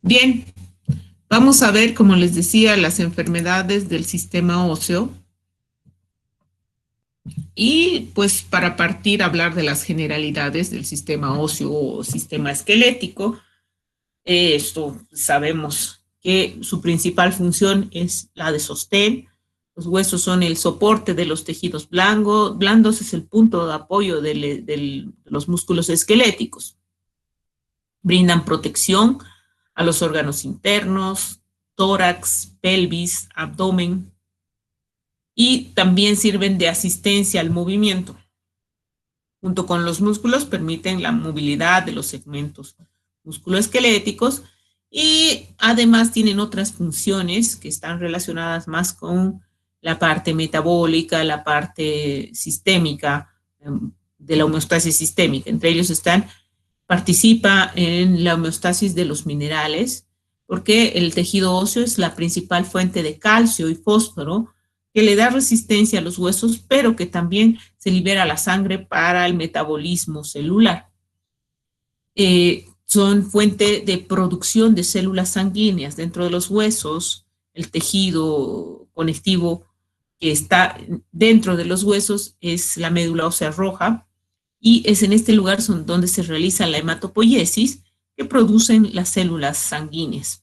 Bien, vamos a ver, como les decía, las enfermedades del sistema óseo y pues para partir a hablar de las generalidades del sistema óseo o sistema esquelético, esto sabemos que su principal función es la de sostén. Los huesos son el soporte de los tejidos blandos, es el punto de apoyo de los músculos esqueléticos. Brindan protección a los órganos internos, tórax, pelvis, abdomen, y también sirven de asistencia al movimiento. Junto con los músculos permiten la movilidad de los segmentos musculoesqueléticos y además tienen otras funciones que están relacionadas más con la parte metabólica, la parte sistémica, de la homeostasis sistémica. Entre ellos participa en la homeostasis de los minerales, porque el tejido óseo es la principal fuente de calcio y fósforo que le da resistencia a los huesos, pero que también se libera la sangre para el metabolismo celular. Son fuente de producción de células sanguíneas dentro de los huesos. El tejido conectivo que está dentro de los huesos es la médula ósea roja, y es en este lugar donde se realiza la hematopoiesis, que producen las células sanguíneas.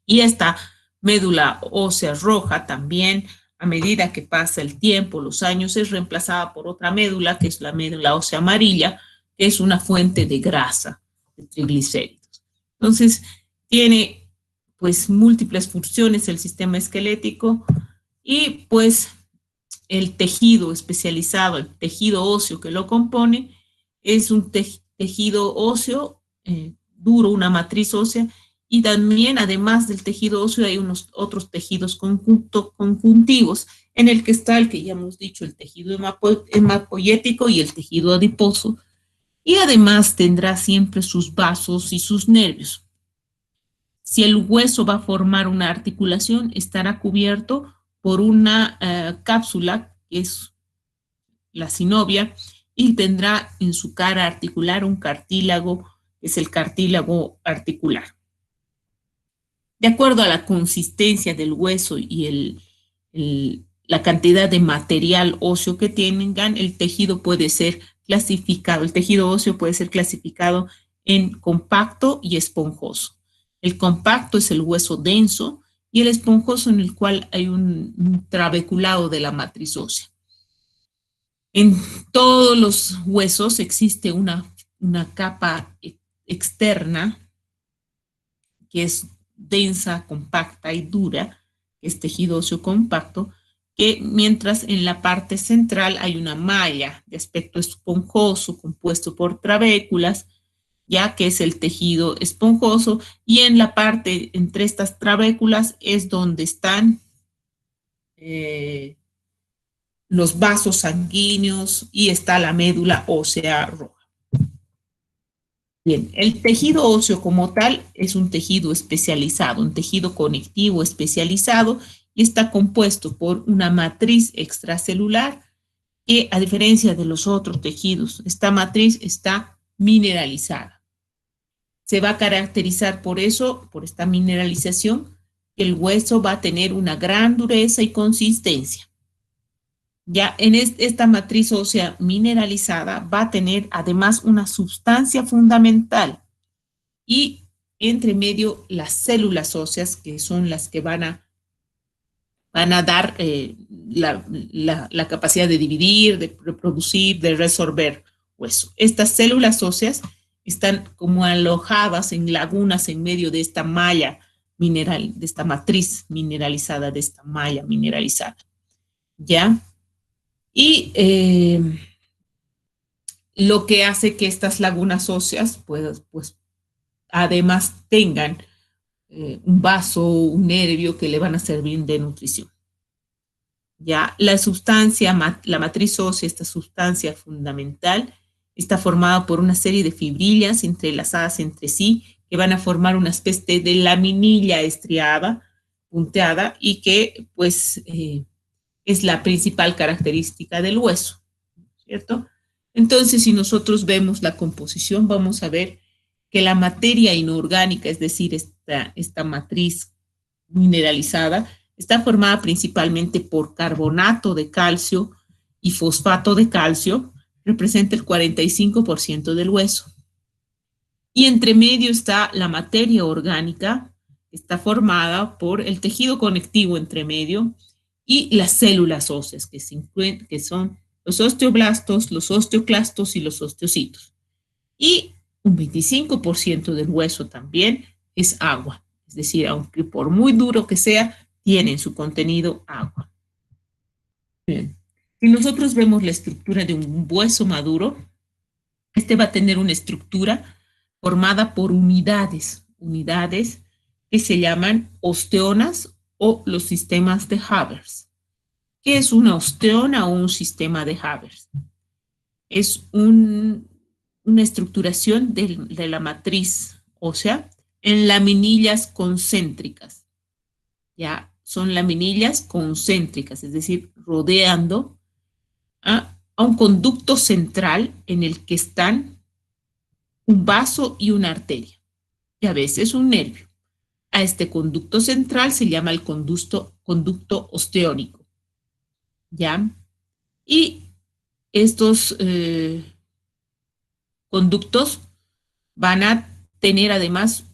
Y esta médula ósea roja también, a medida que pasa el tiempo, los años, es reemplazada por otra médula, que es la médula ósea amarilla, que es una fuente de grasa, de triglicéridos. Entonces, tiene pues múltiples funciones el sistema esquelético, y pues el tejido especializado, el tejido óseo que lo compone, es un tejido óseo duro, una matriz ósea, y también, además del tejido óseo, hay unos otros tejidos conjuntivos, en el que está el que ya hemos dicho, el tejido hemapoyético y el tejido adiposo, y además tendrá siempre sus vasos y sus nervios. Si el hueso va a formar una articulación, estará cubierto por una cápsula, que es la sinovia, y tendrá en su cara articular un cartílago, que es el cartílago articular. De acuerdo a la consistencia del hueso y la cantidad de material óseo que tengan, el tejido puede ser clasificado, el tejido óseo puede ser clasificado en compacto y esponjoso. El compacto es el hueso denso, y el esponjoso en el cual hay un trabeculado de la matriz ósea. En todos los huesos existe una capa externa que es densa, compacta y dura, que es tejido óseo compacto, que mientras en la parte central hay una malla de aspecto esponjoso compuesto por trabéculas, ya que es el tejido esponjoso, y en la parte entre estas trabéculas es donde están los vasos sanguíneos y está la médula ósea roja. Bien, el tejido óseo como tal es un tejido especializado, un tejido conectivo especializado, y está compuesto por una matriz extracelular que, a diferencia de los otros tejidos, esta matriz está mineralizada. Se va a caracterizar por eso, por esta mineralización, que el hueso va a tener una gran dureza y consistencia. Ya en esta matriz ósea mineralizada va a tener además una sustancia fundamental, y entre medio las células óseas, que son las que van a dar la capacidad de dividir, de reproducir, de resorber hueso. Estas células óseas están como alojadas en lagunas en medio de esta malla mineral, de esta matriz mineralizada, de esta malla mineralizada. ¿Ya? Y lo que hace que estas lagunas óseas, pues además tengan un vaso, un nervio que le van a servir de nutrición. Ya, la sustancia, la matriz ósea, esta sustancia fundamental, está formada por una serie de fibrillas entrelazadas entre sí, que van a formar una especie de laminilla estriada, punteada, y que pues es la principal característica del hueso, ¿cierto? Entonces, si nosotros vemos la composición, vamos a ver que la materia inorgánica, es decir, esta matriz mineralizada, está formada principalmente por carbonato de calcio y fosfato de calcio, representa el 45% del hueso. Y entre medio está la materia orgánica, que está formada por el tejido conectivo entre medio y las células óseas, que son los osteoblastos, los osteoclastos y los osteocitos. Y un 25% del hueso también es agua. Es decir, aunque por muy duro que sea, tiene en su contenido agua. Bien. Si nosotros vemos la estructura de un hueso maduro, este va a tener una estructura formada por unidades que se llaman osteonas o los sistemas de Havers. ¿Qué es una osteona o un sistema de Havers? Es una estructuración de la matriz ósea en laminillas concéntricas. Ya son laminillas concéntricas, es decir, rodeando a un conducto central en el que están un vaso y una arteria, y a veces un nervio. A este conducto central se llama el conducto osteónico. ¿Ya? Y estos conductos van a tener además,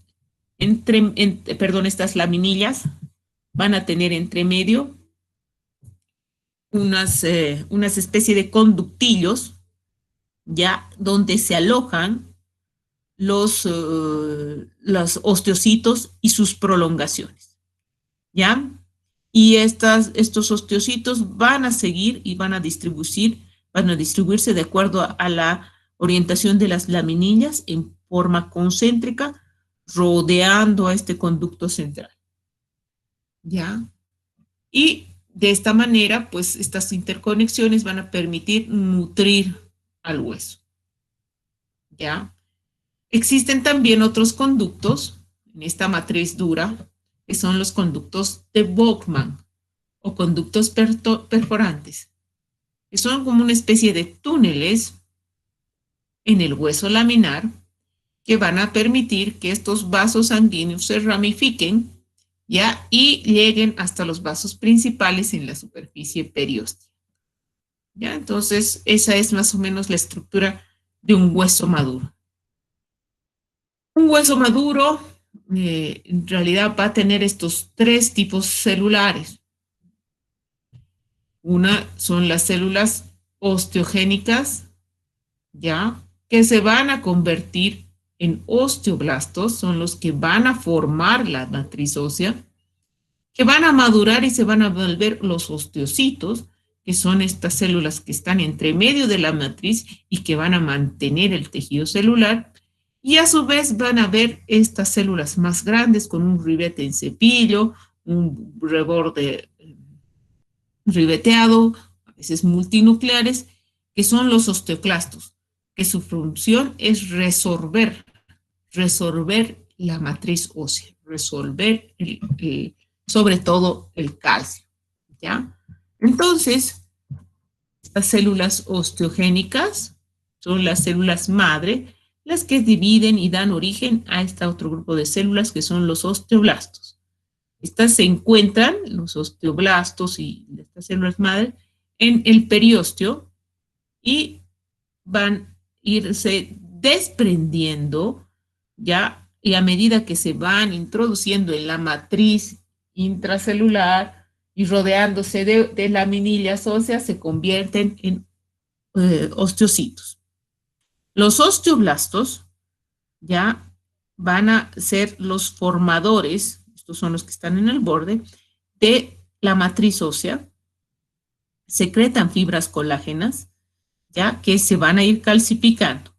estas laminillas van a tener entre medio unas especies de conductillos, ya, donde se alojan los osteocitos y sus prolongaciones, ¿ya? Y estos osteocitos van a seguir y van a distribuirse de acuerdo a la orientación de las laminillas en forma concéntrica, rodeando a este conducto central, ¿ya? Y de esta manera, pues estas interconexiones van a permitir nutrir al hueso, ¿ya? Existen también otros conductos en esta matriz dura, que son los conductos de Volkmann o conductos perforantes, que son como una especie de túneles en el hueso laminar que van a permitir que estos vasos sanguíneos se ramifiquen, ¿ya? Y lleguen hasta los vasos principales en la superficie perióstea, ¿ya? Entonces, esa es más o menos la estructura de un hueso maduro. Un hueso maduro en realidad va a tener estos tres tipos celulares. Una son las células osteogénicas, ¿ya? Que se van a convertir en osteoblastos, son los que van a formar la matriz ósea, que van a madurar y se van a volver los osteocitos, que son estas células que están entre medio de la matriz y que van a mantener el tejido celular. Y a su vez van a ver estas células más grandes con un ribete en cepillo, un reborde ribeteado, a veces multinucleares, que son los osteoclastos, que su función es resolver la matriz ósea, resolver sobre todo el calcio, ¿ya? Entonces, estas células osteogénicas son las células madre, las que dividen y dan origen a este otro grupo de células que son los osteoblastos. Estas se encuentran, los osteoblastos y estas células madre, en el periósteo y van a irse desprendiendo, ¿ya? Y a medida que se van introduciendo en la matriz intracelular y rodeándose de laminillas óseas, se convierten en osteocitos. Los osteoblastos ya van a ser los formadores, estos son los que están en el borde, de la matriz ósea, secretan fibras colágenas, ya que se van a ir calcificando.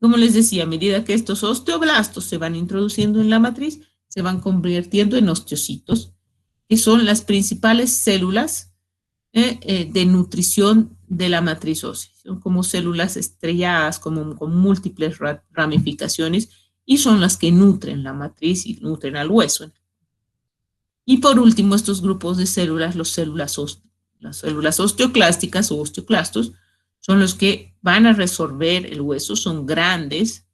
Como les decía, a medida que estos osteoblastos se van introduciendo en la matriz, se van convirtiendo en osteocitos, que son las principales células de nutrición de la matriz ósea. Son como células estrelladas, con múltiples ramificaciones, y son las que nutren la matriz y nutren al hueso. Y por último, estos grupos de células, las células osteoclásticas o osteoclastos, son los que van a resolver el hueso, son grandes,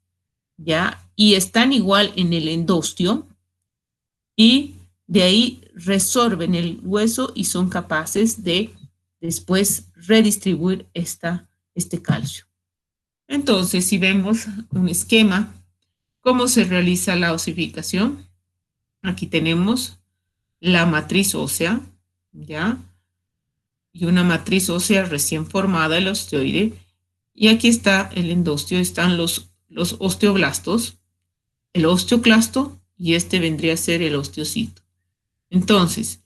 ¿ya? Y están igual en el endostio y de ahí resorben el hueso y son capaces de después redistribuir este calcio. Entonces, si vemos un esquema, ¿cómo se realiza la osificación? Aquí tenemos la matriz ósea, ¿ya? Y una matriz ósea recién formada, el osteoide. Y aquí está el endostio, están los osteoblastos, el osteoclasto y este vendría a ser el osteocito. Entonces,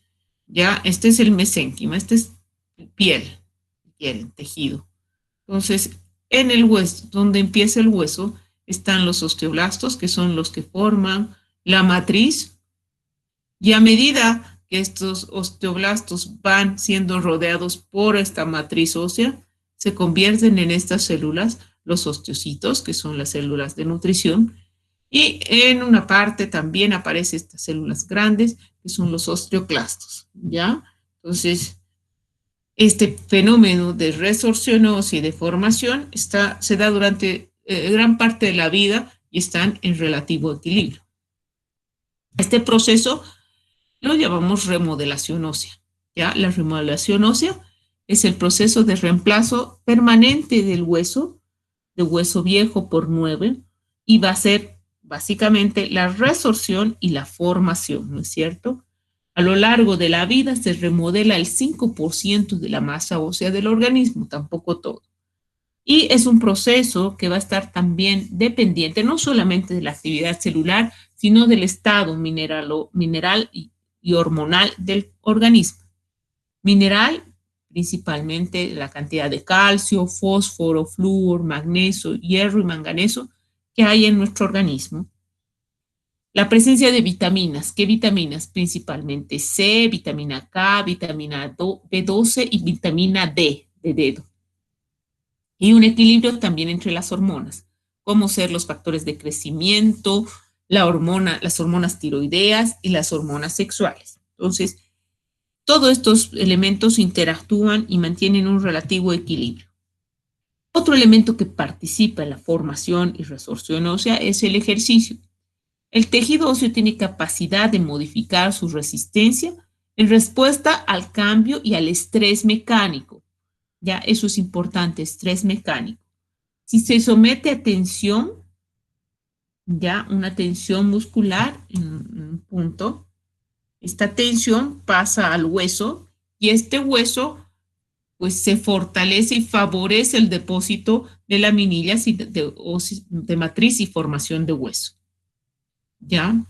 ya este es el mesénquima, este es piel, tejido. Entonces, en el hueso, donde empieza el hueso, están los osteoblastos, que son los que forman la matriz, y a medida que estos osteoblastos van siendo rodeados por esta matriz ósea, se convierten en estas células, los osteocitos, que son las células de nutrición, y en una parte también aparecen estas células grandes, que son los osteoclastos, ¿ya? Entonces, este fenómeno de resorción ósea y de formación se da durante gran parte de la vida y están en relativo equilibrio. Este proceso lo llamamos remodelación ósea. ¿Ya? La remodelación ósea es el proceso de reemplazo permanente del hueso, de hueso viejo por nuevo, y va a ser básicamente la resorción y la formación, ¿no es cierto? A lo largo de la vida se remodela el 5% de la masa ósea del organismo, tampoco todo. Y es un proceso que va a estar también dependiente no solamente de la actividad celular, sino del estado mineral y hormonal del organismo. Mineral, principalmente la cantidad de calcio, fósforo, flúor, magnesio, hierro y manganeso que hay en nuestro organismo. La presencia de vitaminas. ¿Qué vitaminas? Principalmente C, vitamina K, vitamina B12 y vitamina D, de dedo. Y un equilibrio también entre las hormonas, como ser los factores de crecimiento, las hormonas tiroideas y las hormonas sexuales. Entonces, todos estos elementos interactúan y mantienen un relativo equilibrio. Otro elemento que participa en la formación y resorción ósea es el ejercicio. El tejido óseo tiene capacidad de modificar su resistencia en respuesta al cambio y al estrés mecánico. Ya, eso es importante, estrés mecánico. Si se somete a tensión, ya una tensión muscular en un punto, esta tensión pasa al hueso y este hueso pues se fortalece y favorece el depósito de laminillas y de matriz y formación de hueso. ¿Ya?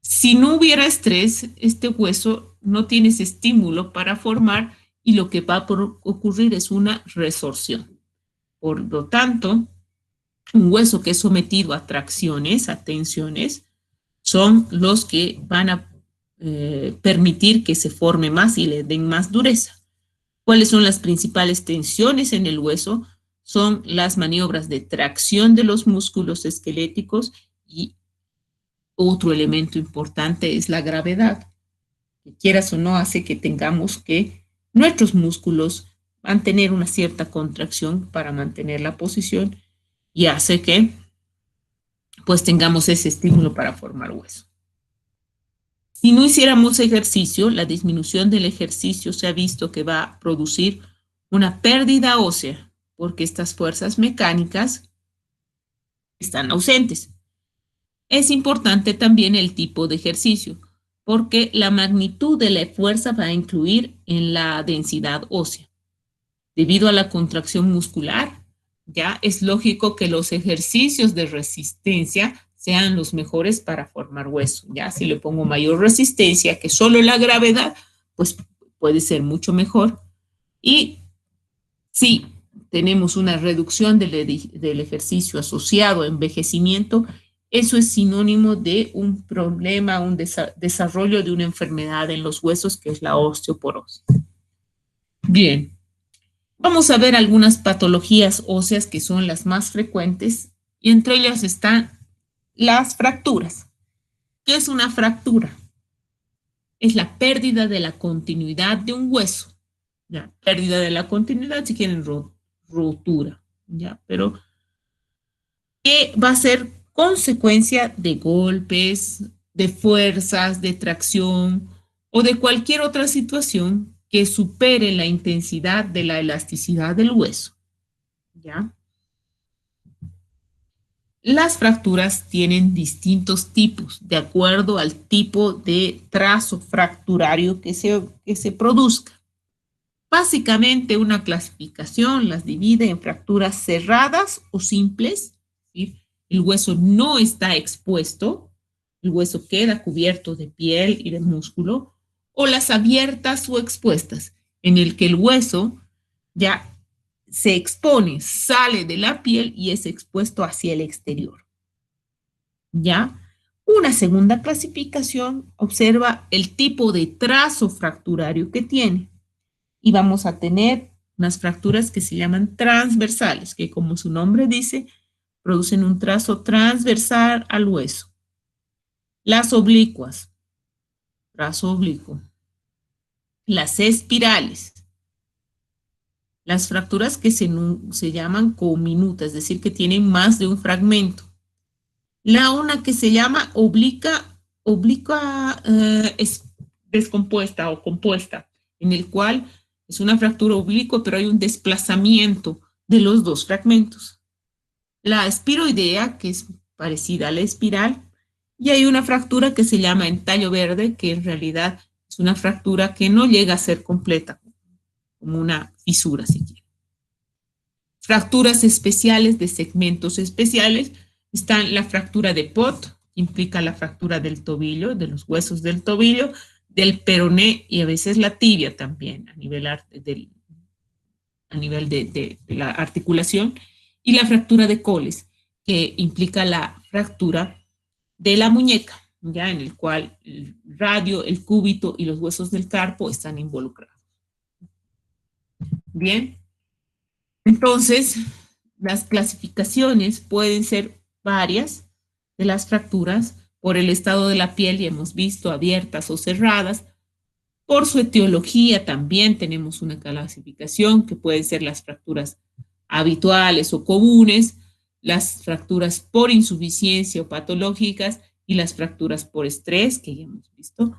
Si no hubiera estrés, este hueso no tiene ese estímulo para formar y lo que va a ocurrir es una resorción. Por lo tanto, un hueso que es sometido a tracciones, a tensiones, son los que van a permitir que se forme más y le den más dureza. ¿Cuáles son las principales tensiones en el hueso? Son las maniobras de tracción de los músculos esqueléticos y otro elemento importante es la gravedad, que quieras o no hace que tengamos que nuestros músculos mantener una cierta contracción para mantener la posición y hace que pues tengamos ese estímulo para formar hueso. Si no hiciéramos ejercicio, la disminución del ejercicio se ha visto que va a producir una pérdida ósea, porque estas fuerzas mecánicas están ausentes. Es importante también el tipo de ejercicio, porque la magnitud de la fuerza va a influir en la densidad ósea. Debido a la contracción muscular, ya es lógico que los ejercicios de resistencia sean los mejores para formar hueso. Ya si le pongo mayor resistencia que solo la gravedad, pues puede ser mucho mejor. Y si tenemos una reducción del ejercicio asociado a envejecimiento, eso es sinónimo de un problema, un desarrollo de una enfermedad en los huesos, que es la osteoporosis. Bien. Vamos a ver algunas patologías óseas que son las más frecuentes y entre ellas están las fracturas. ¿Qué es una fractura? Es la pérdida de la continuidad de un hueso. ¿Ya? Pérdida de la continuidad, si quieren, rotura. ¿Ya? Pero, ¿qué va a ser consecuencia de golpes, de fuerzas, de tracción o de cualquier otra situación que supere la intensidad de la elasticidad del hueso. ¿Ya? Las fracturas tienen distintos tipos de acuerdo al tipo de trazo fracturario que se produzca. Básicamente, una clasificación las divide en fracturas cerradas o simples, ¿sí? El hueso no está expuesto, el hueso queda cubierto de piel y de músculo, o las abiertas o expuestas, en el que el hueso ya se expone, sale de la piel y es expuesto hacia el exterior. ¿Ya? Una segunda clasificación observa el tipo de trazo fracturario que tiene. Y vamos a tener unas fracturas que se llaman transversales, que como su nombre dice, producen un trazo transversal al hueso. Las oblicuas, trazo oblicuo. Las espirales, las fracturas que se llaman cominutas, es decir, que tienen más de un fragmento. La una que se llama oblicua es descompuesta o compuesta, en el cual es una fractura oblicua, pero hay un desplazamiento de los dos fragmentos. La espiroidea, que es parecida a la espiral, y hay una fractura que se llama entallo verde, que en realidad es una fractura que no llega a ser completa, como una fisura si quiere. Fracturas especiales de segmentos especiales están la fractura de Pott, que implica la fractura del tobillo, de los huesos del tobillo, del peroné y a veces la tibia también a nivel de la articulación, y la fractura de Coles, que implica la fractura de la muñeca, ya en el cual el radio, el cúbito y los huesos del carpo están involucrados. Bien, entonces las clasificaciones pueden ser varias de las fracturas por el estado de la piel, y hemos visto abiertas o cerradas. Por su etiología también tenemos una clasificación que pueden ser las fracturas habituales o comunes, las fracturas por insuficiencia o patológicas y las fracturas por estrés, que ya hemos visto.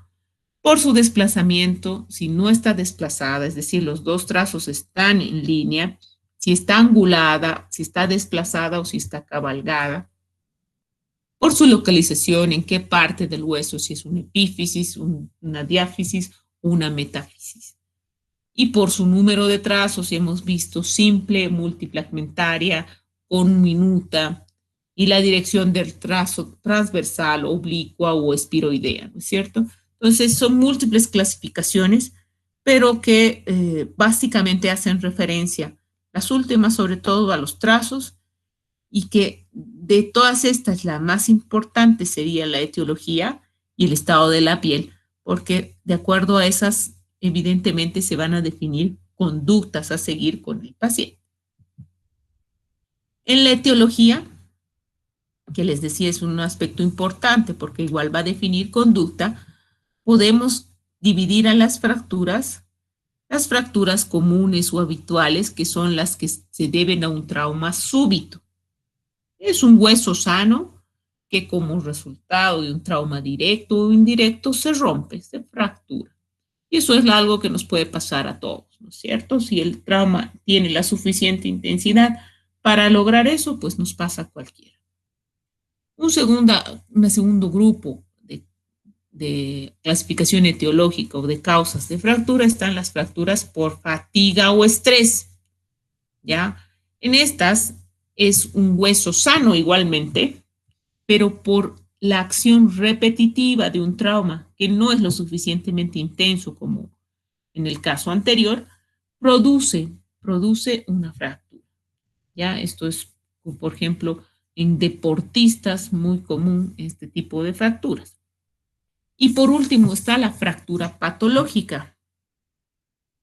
Por su desplazamiento, si no está desplazada, es decir, los dos trazos están en línea, si está angulada, si está desplazada o si está cabalgada. Por su localización, en qué parte del hueso, si es una epífisis, una diáfisis o una metáfisis. Y por su número de trazos, si hemos visto simple, multiplagmentaria, conminuta, y la dirección del trazo transversal, oblicua o espiroidea, ¿no es cierto? Entonces, son múltiples clasificaciones, pero que básicamente hacen referencia, las últimas sobre todo, a los trazos, y que de todas estas la más importante sería la etiología y el estado de la piel, porque de acuerdo a esas, evidentemente se van a definir conductas a seguir con el paciente. En la etiología, que les decía es un aspecto importante porque igual va a definir conducta, podemos dividir a las fracturas comunes o habituales, que son las que se deben a un trauma súbito. Es un hueso sano que como resultado de un trauma directo o indirecto se rompe, se fractura. Y eso es algo que nos puede pasar a todos, ¿no es cierto? Si el trauma tiene la suficiente intensidad para lograr eso, pues nos pasa a cualquiera. Un segundo grupo de clasificación etiológica o de causas de fractura están las fracturas por fatiga o estrés, ¿ya? En estas es un hueso sano igualmente, pero por la acción repetitiva de un trauma que no es lo suficientemente intenso como en el caso anterior, produce una fractura. ¿Ya? Esto es, por ejemplo, en deportistas muy común este tipo de fracturas. Y por último está la fractura patológica,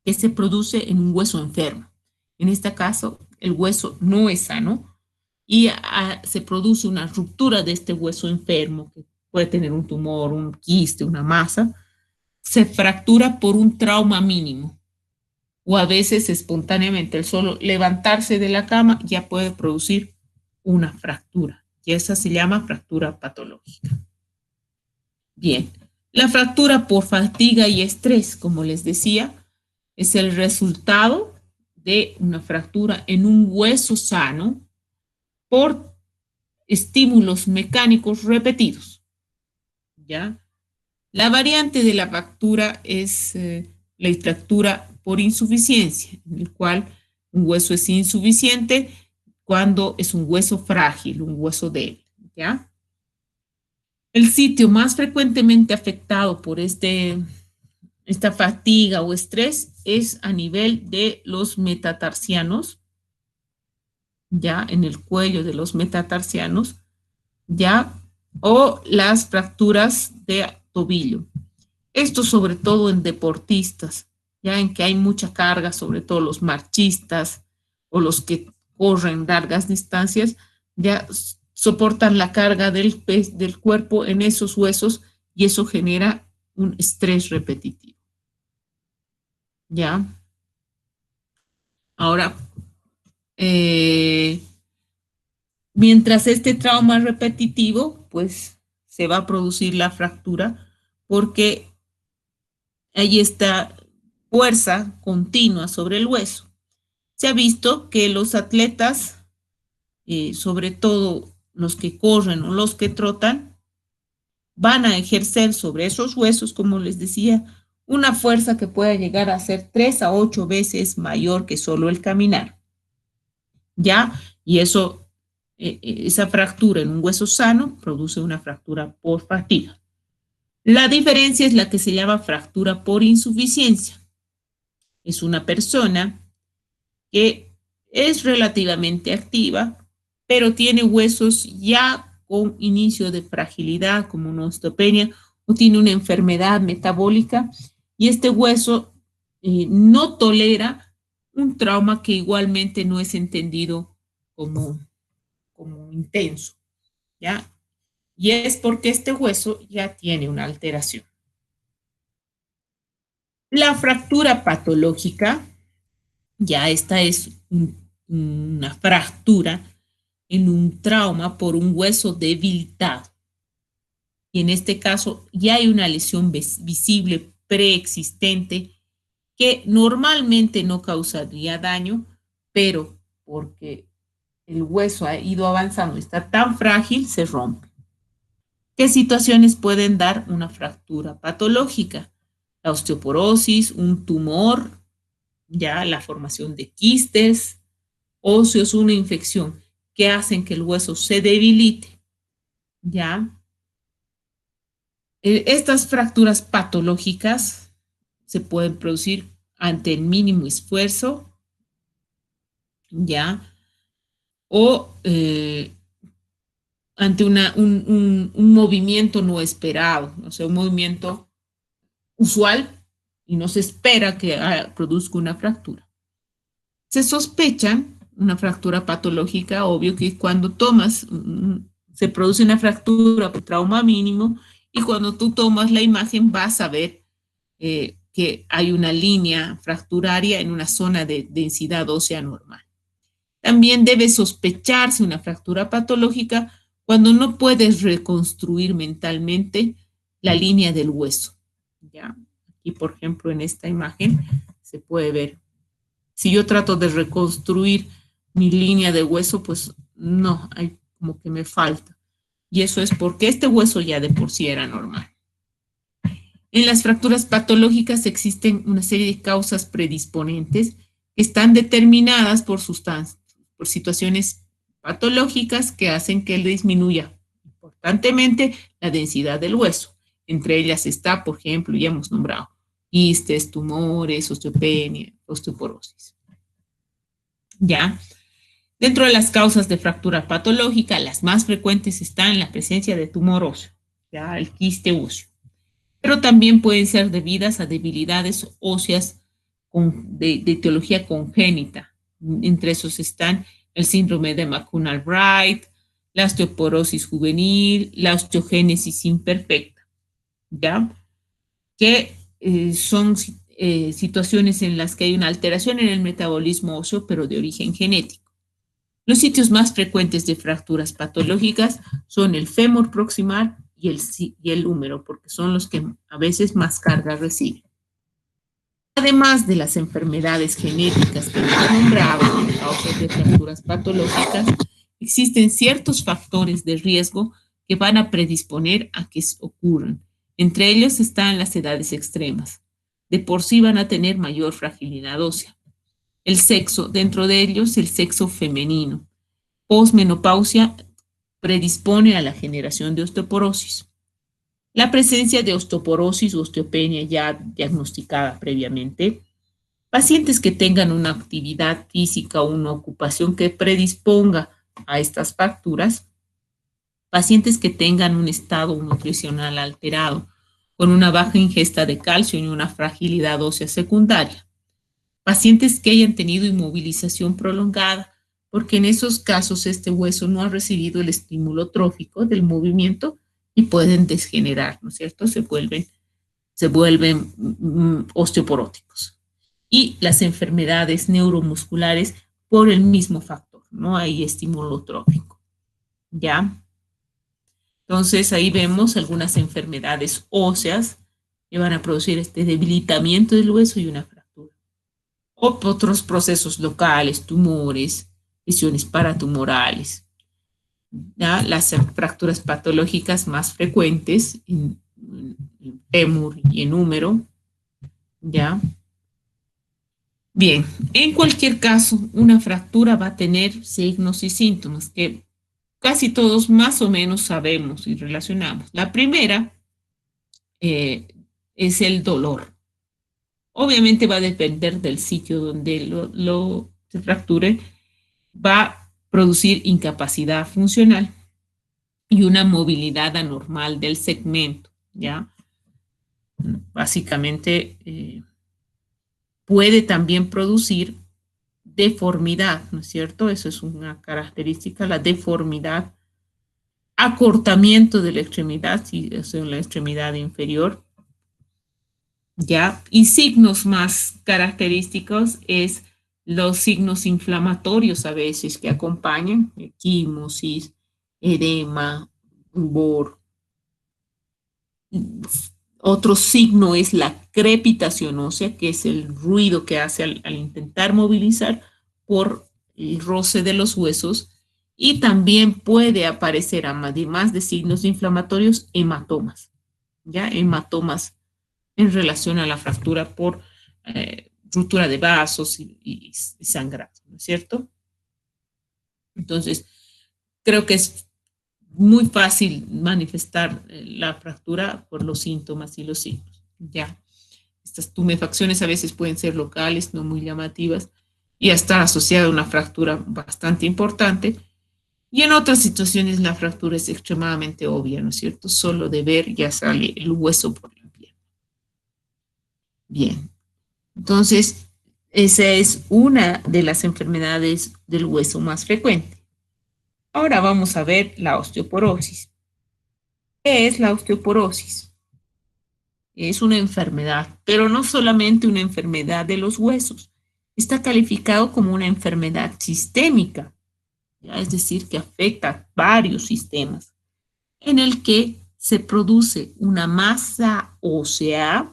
que se produce en un hueso enfermo. En este caso, el hueso no es sano y se produce una ruptura de este hueso enfermo, que puede tener un tumor, un quiste, una masa. Se fractura por un trauma mínimo, o a veces espontáneamente el solo levantarse de la cama ya puede producir una fractura y esa se llama fractura patológica. Bien, la fractura por fatiga y estrés, como les decía, es el resultado de una fractura en un hueso sano por estímulos mecánicos repetidos, ¿ya? La variante de la fractura es la fractura por insuficiencia, en el cual un hueso es insuficiente cuando es un hueso frágil, un hueso débil, ¿ya? El sitio más frecuentemente afectado por esta fatiga o estrés es a nivel de los metatarsianos, ya en el cuello de los metatarsianos, ya, o las fracturas de tobillo. Esto sobre todo en deportistas, ya en que hay mucha carga, sobre todo los marchistas o los que corren largas distancias, ya soportan la carga del cuerpo en esos huesos y eso genera un estrés repetitivo. ¿Ya? Ahora, mientras este trauma repetitivo, pues se va a producir la fractura porque hay esta fuerza continua sobre el hueso. Se ha visto que los atletas, sobre todo los que corren o los que trotan, van a ejercer sobre esos huesos, como les decía, una fuerza que puede llegar a ser 3 a 8 veces mayor que solo el caminar. ¿Ya? Y eso, esa fractura en un hueso sano produce una fractura por fatiga. La diferencia es la que se llama fractura por insuficiencia. Es una persona que es relativamente activa, pero tiene huesos ya con inicio de fragilidad, como una osteopenia, o tiene una enfermedad metabólica, y este hueso no tolera un trauma que igualmente no es entendido como intenso, ¿ya? Y es porque este hueso ya tiene una alteración. La fractura patológica, ya esta es una fractura en un trauma por un hueso debilitado. Y en este caso ya hay una lesión visible preexistente que normalmente no causaría daño, pero porque el hueso ha ido avanzando, está tan frágil, se rompe. ¿Qué situaciones pueden dar una fractura patológica? La osteoporosis, un tumor, ya la formación de quistes óseos, una infección que hacen que el hueso se debilite, ¿ya? Estas fracturas patológicas se pueden producir ante el mínimo esfuerzo, ¿ya? O ante un movimiento no esperado, o sea, un movimiento usual y no se espera que produzca una fractura. Se sospecha una fractura patológica, obvio que cuando tomas, se produce una fractura por trauma mínimo y cuando tú tomas la imagen vas a ver que hay una línea fracturaria en una zona de densidad ósea normal. También debe sospecharse una fractura patológica cuando no puedes reconstruir mentalmente la línea del hueso. ¿Ya? Aquí, por ejemplo, en esta imagen se puede ver. Si yo trato de reconstruir mi línea de hueso, pues no, hay como que me falta. Y eso es porque este hueso ya de por sí era normal. En las fracturas patológicas existen una serie de causas predisponentes que están determinadas por sustancias, por situaciones patológicas que hacen que él disminuya importantemente la densidad del hueso. Entre ellas está, por ejemplo, ya hemos nombrado, quistes, tumores, osteopenia, osteoporosis. ¿Ya? Dentro de las causas de fractura patológica, las más frecuentes están la presencia de tumor óseo, ya el quiste óseo, pero también pueden ser debidas a debilidades óseas de etiología congénita. Entre esos están el síndrome de McCune-Albright, la osteoporosis juvenil, la osteogénesis imperfecta, ¿ya? Que son situaciones en las que hay una alteración en el metabolismo óseo, pero de origen genético. Los sitios más frecuentes de fracturas patológicas son el fémur proximal y el húmero, porque son los que a veces más carga reciben. Además de las enfermedades genéticas que hemos nombrado, causas de fracturas patológicas, existen ciertos factores de riesgo que van a predisponer a que ocurran. Entre ellos están las edades extremas. De por sí van a tener mayor fragilidad ósea. El sexo, dentro de ellos el sexo femenino. Posmenopausia predispone a la generación de osteoporosis. La presencia de osteoporosis o osteopenia ya diagnosticada previamente, pacientes que tengan una actividad física o una ocupación que predisponga a estas fracturas, pacientes que tengan un estado nutricional alterado, con una baja ingesta de calcio y una fragilidad ósea secundaria, pacientes que hayan tenido inmovilización prolongada, porque en esos casos este hueso no ha recibido el estímulo trófico del movimiento y pueden desgenerar, ¿no es cierto? Se vuelven osteoporóticos. Y las enfermedades neuromusculares por el mismo factor, no hay estímulo trófico, ¿ya? Entonces ahí vemos algunas enfermedades óseas que van a producir este debilitamiento del hueso y una fractura. O otros procesos locales, tumores, lesiones paratumorales. ¿Ya? Las fracturas patológicas más frecuentes en fémur y en húmero. ¿Ya? Bien, en cualquier caso, una fractura va a tener signos y síntomas que casi todos más o menos sabemos y relacionamos. La primera es el dolor. Obviamente va a depender del sitio donde se fracture, va a producir incapacidad funcional y una movilidad anormal del segmento, ¿ya? Básicamente puede también producir deformidad, ¿no es cierto? Eso es una característica, la deformidad, acortamiento de la extremidad, si es en la extremidad inferior, ¿ya? Y signos más característicos es los signos inflamatorios a veces que acompañan, equimosis, edema, rubor. Otro signo es la crepitación ósea, que es el ruido que hace al intentar movilizar por el roce de los huesos. Y también puede aparecer, además de signos inflamatorios, hematomas, ¿ya? Hematomas en relación a la fractura por ruptura de vasos y sangrado, ¿no es cierto? Entonces, creo que es muy fácil manifestar la fractura por los síntomas y los signos, ¿ya? Estas tumefacciones a veces pueden ser locales, no muy llamativas, y estar asociada a una fractura bastante importante. Y en otras situaciones la fractura es extremadamente obvia, ¿no es cierto? Solo de ver ya sale el hueso por la piel. Bien, entonces esa es una de las enfermedades del hueso más frecuente. Ahora vamos a ver la osteoporosis. ¿Qué es la osteoporosis? Es una enfermedad, pero no solamente una enfermedad de los huesos. Está calificado como una enfermedad sistémica, ¿ya? Es decir, que afecta a varios sistemas, en el que se produce una masa ósea.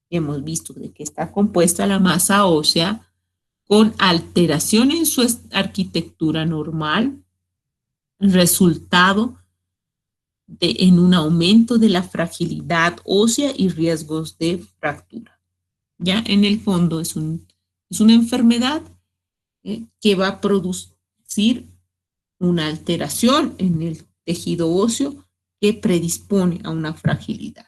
Hemos visto de qué está compuesta la masa ósea, con alteración en su arquitectura normal, resultado en un aumento de la fragilidad ósea y riesgos de fractura. Ya en el fondo es una enfermedad que va a producir una alteración en el tejido óseo que predispone a una fragilidad.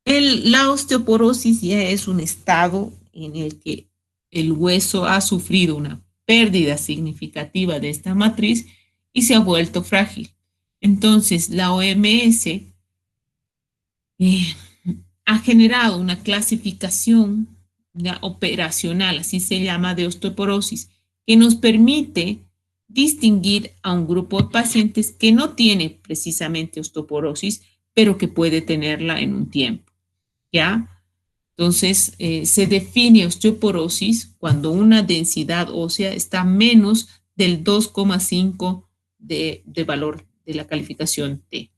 La osteoporosis ya es un estado en el que el hueso ha sufrido una pérdida significativa de esta matriz y se ha vuelto frágil. Entonces, la OMS ha generado una clasificación ya operacional, así se llama, de osteoporosis, que nos permite distinguir a un grupo de pacientes que no tiene precisamente osteoporosis, pero que puede tenerla en un tiempo, ¿ya? Entonces, se define osteoporosis cuando una densidad ósea está menos del 2,5 de valor de la calificación T.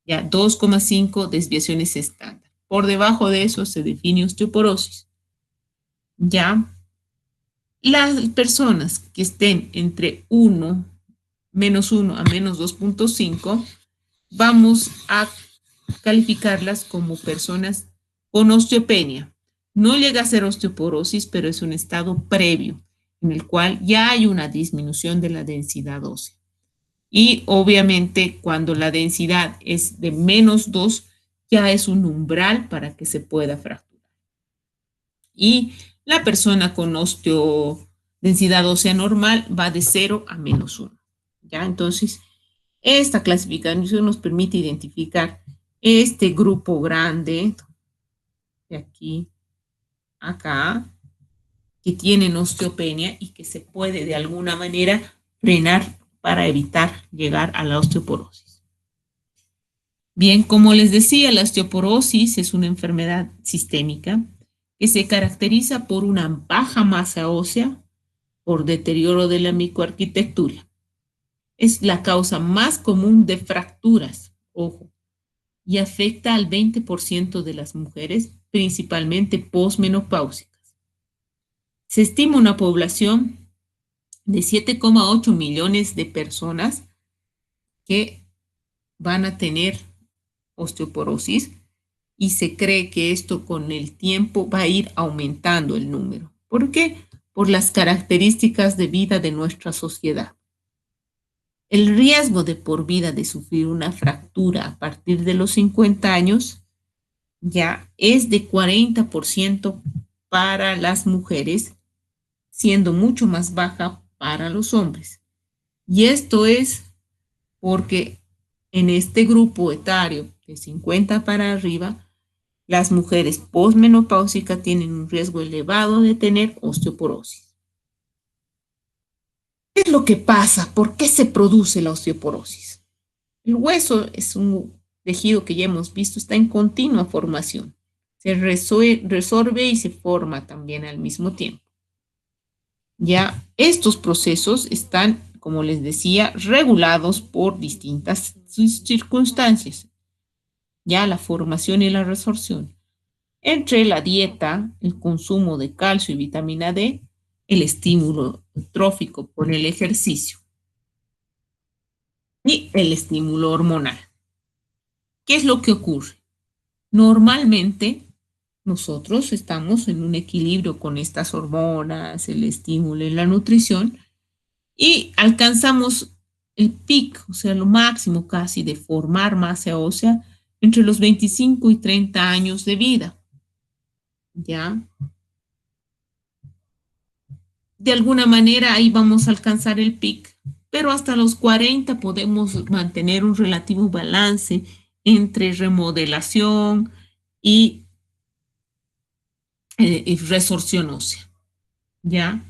Ya, 2,5 desviaciones estándar. Por debajo de eso se define osteoporosis. Ya, las personas que estén entre 1, menos 1 a menos 2,5, vamos a calificarlas como personas con osteopenia. No llega a ser osteoporosis, pero es un estado previo en el cual ya hay una disminución de la densidad ósea. Y obviamente cuando la densidad es de menos 2, ya es un umbral para que se pueda fracturar. Y la persona con densidad ósea normal va de 0 a menos 1. ¿Ya? Entonces, esta clasificación nos permite identificar este grupo grande de aquí acá que tienen osteopenia y que se puede de alguna manera frenar para evitar llegar a la osteoporosis. Bien, como les decía, la osteoporosis es una enfermedad sistémica que se caracteriza por una baja masa ósea, por deterioro de la microarquitectura. Es la causa más común de fracturas, ojo, y afecta al 20% de las mujeres, principalmente posmenopáusicas. Se estima una población de 7,8 millones de personas que van a tener osteoporosis y se cree que esto con el tiempo va a ir aumentando el número. ¿Por qué? Por las características de vida de nuestra sociedad. El riesgo de por vida de sufrir una fractura a partir de los 50 años ya es de 40% para las mujeres, siendo mucho más baja para los hombres. Y esto es porque en este grupo etario de 50 para arriba, las mujeres posmenopáusicas tienen un riesgo elevado de tener osteoporosis. ¿Qué es lo que pasa? ¿Por qué se produce la osteoporosis? El hueso es un tejido que ya hemos visto, está en continua formación. Se resorbe y se forma también al mismo tiempo. Ya estos procesos están, como les decía, regulados por distintas circunstancias. Ya la formación y la resorción. Entre la dieta, el consumo de calcio y vitamina D, el estímulo trófico por el ejercicio y el estímulo hormonal. ¿Qué es lo que ocurre? Normalmente nosotros estamos en un equilibrio con estas hormonas, el estímulo y la nutrición y alcanzamos el pico, o sea, lo máximo casi de formar masa ósea entre los 25 y 30 años de vida. ¿Ya? De alguna manera ahí vamos a alcanzar el pic, pero hasta los 40 podemos mantener un relativo balance entre remodelación y resorción ósea. ¿Ya?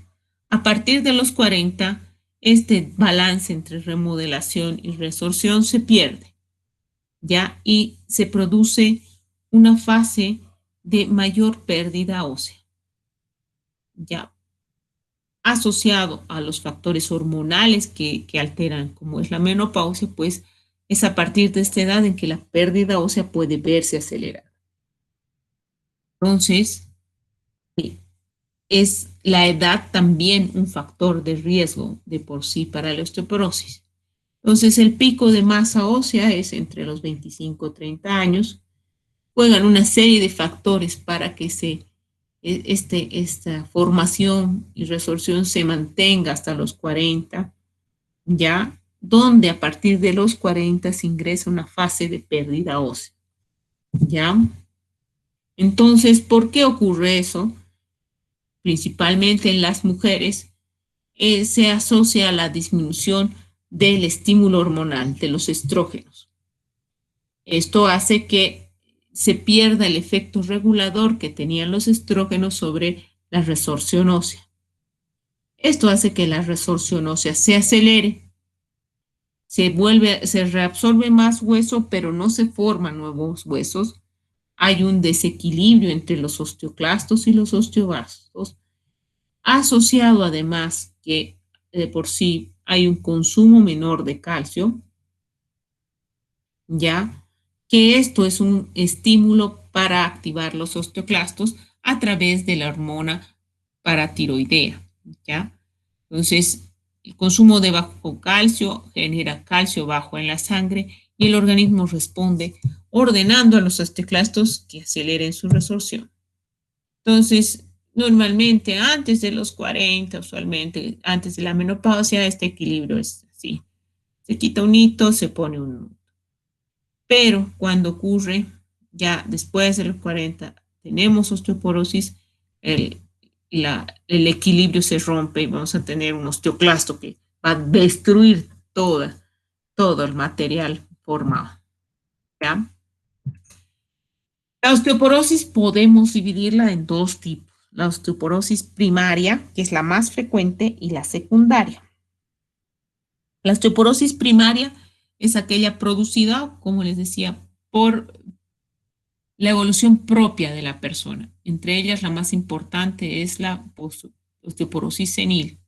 A partir de los 40, este balance entre remodelación y resorción se pierde. ¿Ya? Y se produce una fase de mayor pérdida ósea. ¿Ya? Asociado a los factores hormonales que alteran, como es la menopausia, pues es a partir de esta edad en que la pérdida ósea puede verse acelerada. Entonces, es la edad también un factor de riesgo de por sí para la osteoporosis. Entonces, el pico de masa ósea es entre los 25 y 30 años. Juegan una serie de factores para que esta formación y resorción se mantenga hasta los 40, ¿ya? Donde a partir de los 40 se ingresa una fase de pérdida ósea, ¿ya? Entonces, ¿por qué ocurre eso? Principalmente en las mujeres, se asocia a la disminución del estímulo hormonal, de los estrógenos. Esto hace que se pierda el efecto regulador que tenían los estrógenos sobre la resorción ósea. Esto hace que la resorción ósea se acelere, se reabsorbe más hueso, pero no se forman nuevos huesos, hay un desequilibrio entre los osteoclastos y los osteoblastos, asociado además que de por sí hay un consumo menor de calcio, ya que esto es un estímulo para activar los osteoclastos a través de la hormona paratiroidea, ¿ya? Entonces, el consumo de bajo calcio genera calcio bajo en la sangre y el organismo responde ordenando a los osteoclastos que aceleren su resorción. Entonces, normalmente antes de los 40, usualmente antes de la menopausia, este equilibrio es así. Se quita un hito, se pone un. Pero cuando ocurre ya después de los 40, tenemos osteoporosis, el, el equilibrio se rompe y vamos a tener un osteoclasto que va a destruir todo el material formado. ¿Ya? La osteoporosis podemos dividirla en dos tipos. La osteoporosis primaria, que es la más frecuente, y la secundaria. La osteoporosis primaria es aquella producida, como les decía, por la evolución propia de la persona. Entre ellas, la más importante es la osteoporosis senil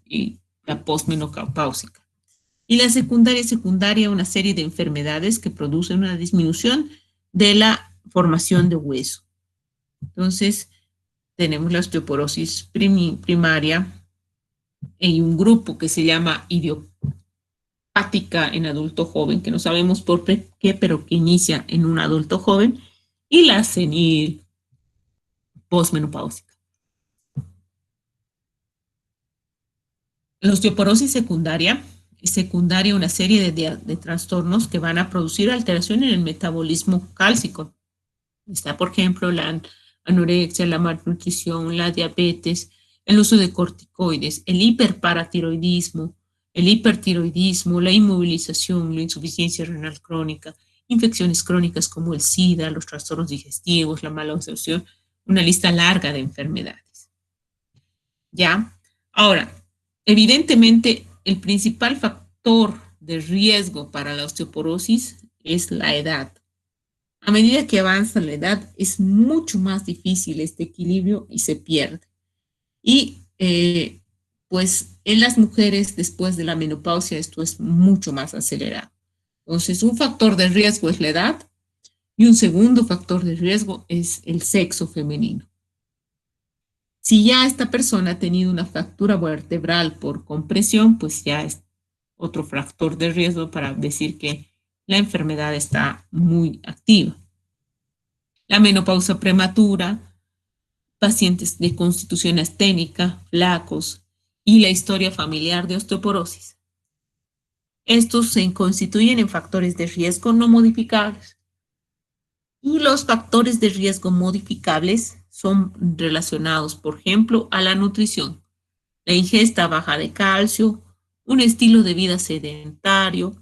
y la postmenopáusica. Y la secundaria, una serie de enfermedades que producen una disminución de la formación de hueso. Entonces, tenemos la osteoporosis primaria y un grupo que se llama idiopática en adulto joven, que no sabemos por qué, pero que inicia en un adulto joven, y la senil postmenopáusica. La osteoporosis secundaria es secundaria a una serie de trastornos que van a producir alteración en el metabolismo cálcico. Está, por ejemplo, la anorexia, la malnutrición, la diabetes, el uso de corticoides, el hiperparatiroidismo, el hipertiroidismo, la inmovilización, la insuficiencia renal crónica, infecciones crónicas como el SIDA, los trastornos digestivos, la mala absorción, una lista larga de enfermedades. ¿Ya? Ahora, evidentemente, el principal factor de riesgo para la osteoporosis es la edad. A medida que avanza la edad, es mucho más difícil este equilibrio y se pierde. Y pues en las mujeres después de la menopausia esto es mucho más acelerado. Entonces, un factor de riesgo es la edad y un segundo factor de riesgo es el sexo femenino. Si ya esta persona ha tenido una fractura vertebral por compresión, pues ya es otro factor de riesgo para decir que la enfermedad está muy activa. La menopausia prematura, pacientes de constitución asténica, flacos y la historia familiar de osteoporosis. Estos se constituyen en factores de riesgo no modificables. Y los factores de riesgo modificables son relacionados, por ejemplo, a la nutrición, la ingesta baja de calcio, un estilo de vida sedentario,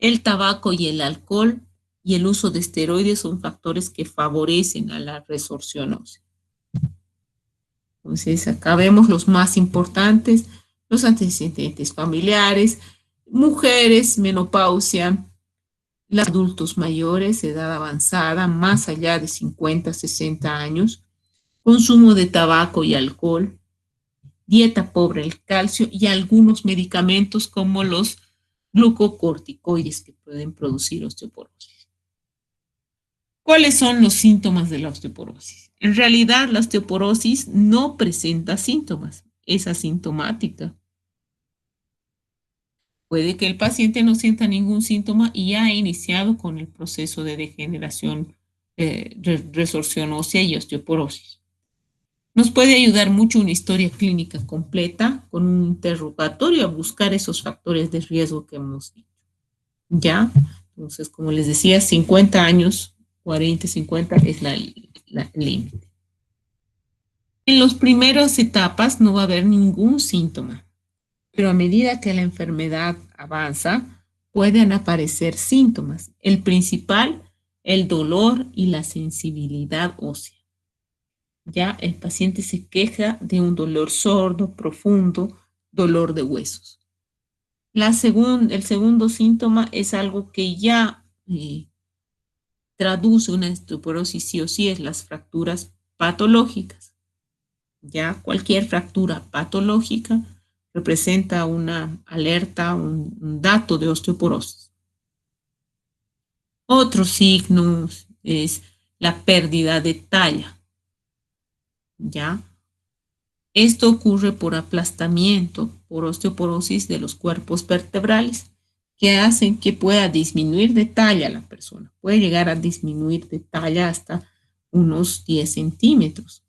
el tabaco y el alcohol y el uso de esteroides son factores que favorecen a la resorción ósea. Entonces, acá vemos los más importantes, los antecedentes familiares, mujeres, menopausia, los adultos mayores, edad avanzada, más allá de 50, 60 años, consumo de tabaco y alcohol, dieta pobre en calcio y algunos medicamentos como los glucocorticoides que pueden producir osteoporosis. ¿Cuáles son los síntomas de la osteoporosis? En realidad, la osteoporosis no presenta síntomas, es asintomática. Puede que el paciente no sienta ningún síntoma y ya ha iniciado con el proceso de degeneración, resorción ósea y osteoporosis. Nos puede ayudar mucho una historia clínica completa con un interrogatorio a buscar esos factores de riesgo que hemos dicho. ¿Ya? Entonces, como les decía, 50 años, 40, 50 es la límite. En las primeras etapas no va a haber ningún síntoma, pero a medida que la enfermedad avanza, pueden aparecer síntomas. El principal, el dolor y la sensibilidad ósea. Ya el paciente se queja de un dolor sordo, profundo, dolor de huesos. El segundo síntoma es algo que ya traduce una osteoporosis sí o sí es las fracturas patológicas. Ya cualquier fractura patológica representa una alerta, un dato de osteoporosis. Otro signo es la pérdida de talla. ¿Ya? Esto ocurre por aplastamiento, por osteoporosis de los cuerpos vertebrales, que hacen que pueda disminuir de talla la persona. Puede llegar a disminuir de talla hasta unos 10 centímetros.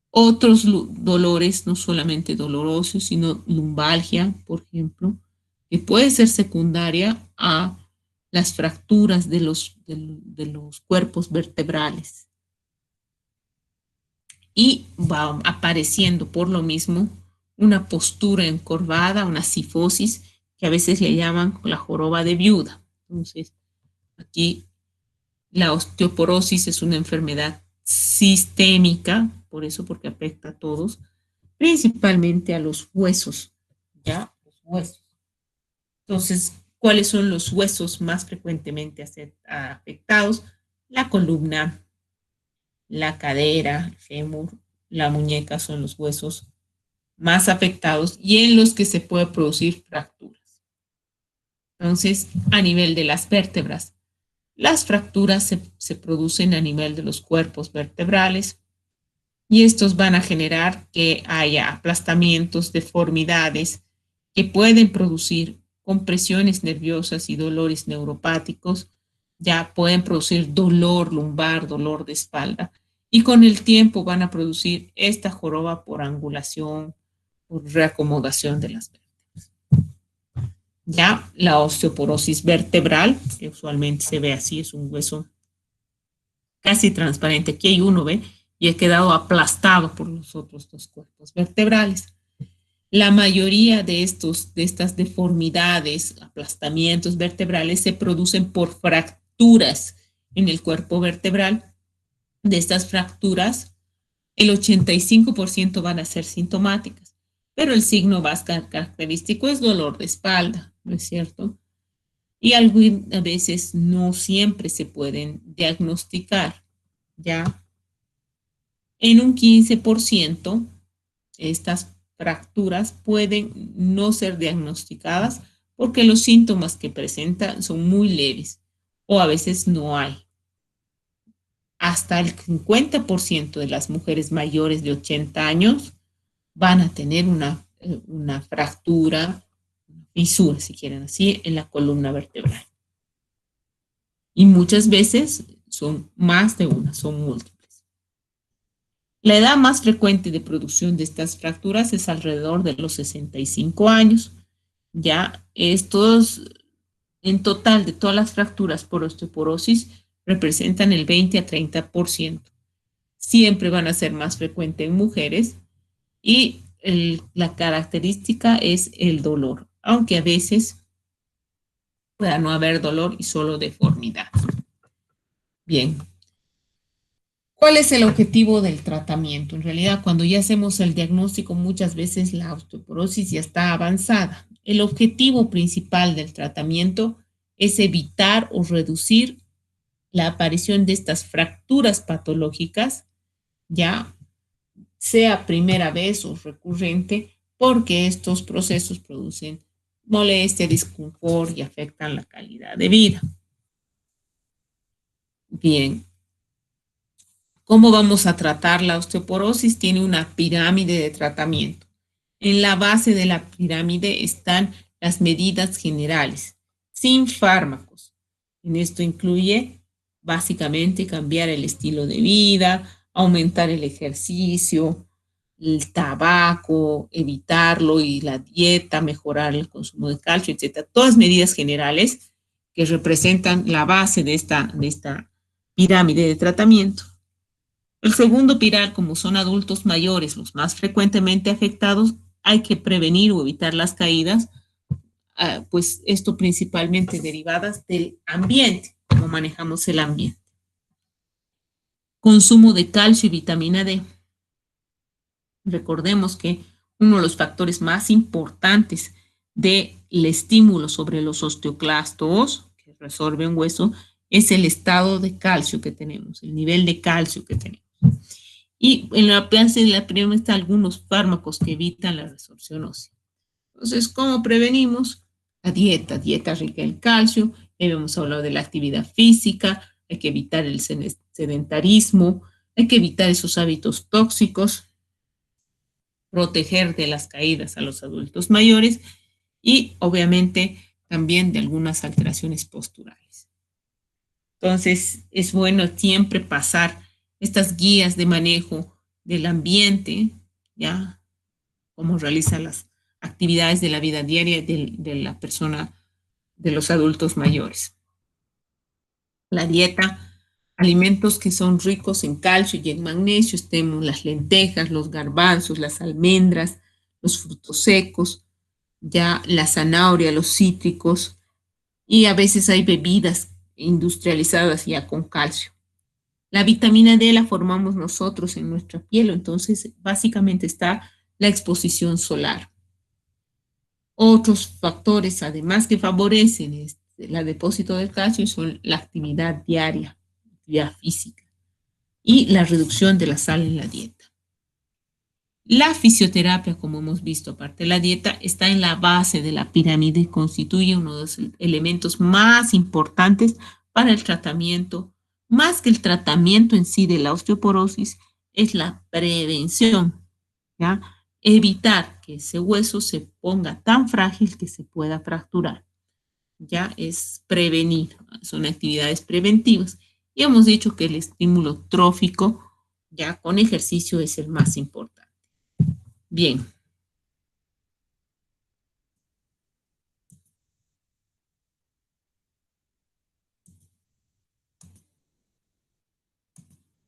Otros dolores, no solamente dolorosos, sino lumbalgia, por ejemplo, que puede ser secundaria a las fracturas de los cuerpos vertebrales. Y va apareciendo por lo mismo una postura encorvada, una cifosis, que a veces le llaman la joroba de viuda. Entonces, aquí la osteoporosis es una enfermedad sistémica, por eso porque afecta a todos, principalmente a los huesos, ¿ya? Los huesos. Entonces, ¿cuáles son los huesos más frecuentemente afectados? La columna, la cadera, el fémur, la muñeca son los huesos más afectados y en los que se puede producir fracturas. Entonces, a nivel de las vértebras, las fracturas se producen a nivel de los cuerpos vertebrales y estos van a generar que haya aplastamientos, deformidades que pueden producir compresiones nerviosas y dolores neuropáticos, ya pueden producir dolor lumbar, dolor de espalda y con el tiempo van a producir esta joroba por angulación, por reacomodación de las vértebras. Ya la osteoporosis vertebral, que usualmente se ve así, es un hueso casi transparente. Aquí hay uno, ¿ve? Y ha quedado aplastado por los otros dos cuerpos vertebrales. La mayoría de estas deformidades, aplastamientos vertebrales, se producen por fracturas en el cuerpo vertebral. De estas fracturas, el 85% van a ser sintomáticas, pero el signo más característico es dolor de espalda, ¿no es cierto? Y a veces no siempre se pueden diagnosticar, ¿ya? En un 15%, estas fracturas pueden no ser diagnosticadas porque los síntomas que presentan son muy leves o a veces no hay. Hasta el 50% de las mujeres mayores de 80 años van a tener una fractura, fisura, si quieren así, en la columna vertebral. Y muchas veces son más de una, son múltiples. La edad más frecuente de producción de estas fracturas es alrededor de los 65 años. Ya estos, en total de todas las fracturas por osteoporosis, representan el 20 a 30%. Siempre van a ser más frecuentes en mujeres y la característica es el dolor, aunque a veces pueda no haber dolor y solo deformidad. Bien. ¿Cuál es el objetivo del tratamiento? En realidad, cuando ya hacemos el diagnóstico, muchas veces la osteoporosis ya está avanzada. El objetivo principal del tratamiento es evitar o reducir la aparición de estas fracturas patológicas, ya sea primera vez o recurrente, porque estos procesos producen molestia, disconfort y afectan la calidad de vida. Bien. ¿Cómo vamos a tratar la osteoporosis? Tiene una pirámide de tratamiento. En la base de la pirámide están las medidas generales, sin fármacos. En esto incluye básicamente cambiar el estilo de vida, aumentar el ejercicio, el tabaco, evitarlo y la dieta, mejorar el consumo de calcio, etc. Todas medidas generales que representan la base de esta pirámide de tratamiento. El segundo pilar, como son adultos mayores los más frecuentemente afectados, hay que prevenir o evitar las caídas, pues esto principalmente derivadas del ambiente, cómo manejamos el ambiente. Consumo de calcio y vitamina D. Recordemos que uno de los factores más importantes del estímulo sobre los osteoclastos, que resorben hueso, es el estado de calcio que tenemos, el nivel de calcio que tenemos. Y en la base de la pirámide están algunos fármacos que evitan la resorción ósea. Entonces, ¿cómo prevenimos? La dieta rica en calcio. Hemos hablado de la actividad física, hay que evitar el sedentarismo, hay que evitar esos hábitos tóxicos, proteger de las caídas a los adultos mayores y obviamente también de algunas alteraciones posturales. Entonces, es bueno siempre pasar estas guías de manejo del ambiente, ¿ya? Cómo realiza las actividades de la vida diaria de la persona, de los adultos mayores. La dieta, alimentos que son ricos en calcio y en magnesio, tenemos las lentejas, los garbanzos, las almendras, los frutos secos, ya la zanahoria, los cítricos, y a veces hay bebidas industrializadas ya con calcio. La vitamina D la formamos nosotros en nuestra piel, entonces básicamente está la exposición solar. Otros factores, además, que favorecen el depósito del calcio son la actividad diaria, actividad física, y la reducción de la sal en la dieta. La fisioterapia, como hemos visto, aparte de la dieta, está en la base de la pirámide y constituye uno de los elementos más importantes para el tratamiento. Más que el tratamiento en sí de la osteoporosis, es la prevención, ¿ya? Evitar que ese hueso se ponga tan frágil que se pueda fracturar. Ya es prevenir, son actividades preventivas. Y hemos dicho que el estímulo trófico, ya con ejercicio, es el más importante. Bien,